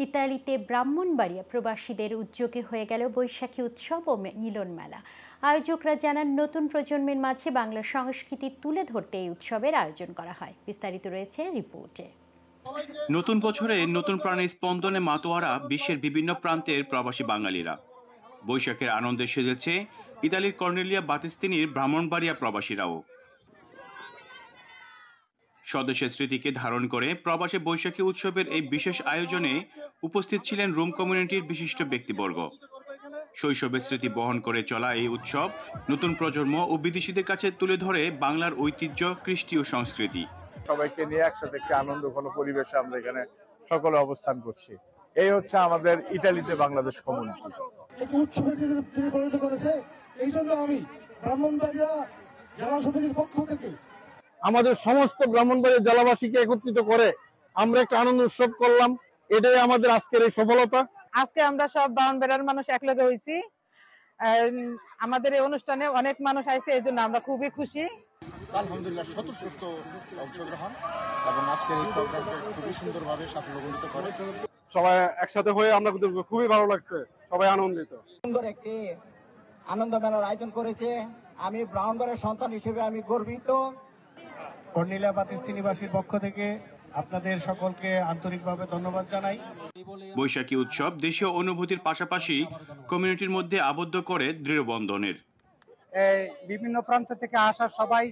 ইতালিতে ব্রাহ্মণবাড়িয়া প্রবাসীদের উদ্যোগে হয়ে গেল বৈশাখী উৎসব ও মিলন মেলা। আয়োজকরা জানান, নতুন প্রজন্মের মাঝে বাংলা সংস্কৃতি তুলে ধরতে এই উৎসবের আয়োজন করা হয়। বিস্তারিত রয়েছে রিপোর্টে। নতুন বছরে নতুন প্রাণের স্পন্দনে মাতোয়ারা বিশ্বের বিভিন্ন প্রান্তের প্রবাসী বাঙালিরা। বৈশাখের আনন্দে সেজেছে ইতালির কর্নেলিয়া বাতিস্তিনির ব্রাহ্মণবাড়িয়া প্রবাসীরাও। স্বদেশের স্মৃতিকে ধারণ করে প্রবাসী বৈশাখী উৎসবের এই বিশেষ আয়োজনে উপস্থিত ছিলেন রোম কমিউনিটির বিশিষ্ট ব্যক্তিবর্গ। শৈশবের স্মৃতি বহন করে চলা এই উৎসব নতুন প্রজন্ম ও বিদেশিদের কাছে তুলে ধরে বাংলার ঐতিহ্য, কৃষ্টি ও সংস্কৃতি। সবাইকে নিয়ে একসাথে একটি আনন্দ ঘন পরিবেশে আমরা এখানে সকলে অবস্থান করছি। এই হচ্ছে আমাদের ইতালিতে বাংলাদেশ কমিউনিটি। পরিণত করেছে। এই জন্য আমি ব্রাহ্মণবাড়িয়া জেলা সমিতির পক্ষ থেকে আমাদের সমস্ত ব্রাহ্মণবাড়িয়া জেলাবাসীকে একত্রিত করে আমরা একটা আনন্দ উৎসব করলাম। এটাই আমাদের আজকের এই সফলতা। আজকে আমরা সব ব্রাহ্মণবাড়িয়ার মানুষ একলগে হয়েছি। আমাদের এই অনুষ্ঠানে অনেক মানুষ আসছে, এই জন্য আমরা খুবই খুশি। আলহামদুলিল্লাহ, স্বতঃস্ফূর্ত অংশগ্রহণ এবং আজকের এই প্রোগ্রামকে খুবই সুন্দরভাবে সাফল্যমণ্ডিত করে। সবাই একসাথে হয়ে আমরা খুবই ভালো লাগছে, সবাই আনন্দিত। সুন্দর একটি আনন্দ মেলার আয়োজন করেছে। আমি ব্রাহ্মণবাড়িয়ার সন্তান হিসেবে আমি গর্বিত। কর্নেলিয়া বাতিস্তিনিবাসীর পক্ষ থেকে আপনাদের সকলকে আন্তরিকভাবে ধন্যবাদ জানাই। বৈশাখী উৎসব দেশীয় অনুভূতির পাশাপাশি কমিউনিটির মধ্যে আবদ্ধ করে দৃঢ় বন্ধনের। বিভিন্ন প্রান্ত থেকে আসা সবাই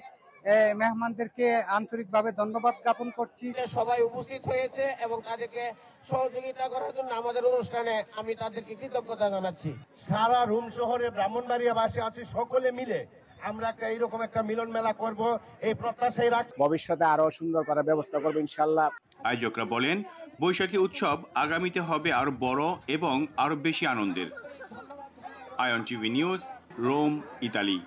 মেহমানদেরকে আন্তরিকভাবে ধন্যবাদ জ্ঞাপন করছি। সবাই উপস্থিত হয়েছে এবং তাদেরকে সহযোগিতা করার জন্য আমাদের অনুষ্ঠানে আমি তাদেরকে কৃতজ্ঞতা জানাচ্ছি। সারা রোম শহরে ব্রাহ্মণবাড়িয়াবাসী আছে, সকলে মিলে আমরা এইরকম একটা মিলন মেলা করব, এই প্রত্যাশাই রাখছি। ভবিষ্যতে আরো সুন্দর করার ব্যবস্থা করবো ইনশাআল্লাহ। আয়োজকরা বলেন, বৈশাখী উৎসব আগামীতে হবে আরো বড় এবং আরো বেশি আনন্দের। আয়ন টিভি নিউজ, রোম, ইতালি।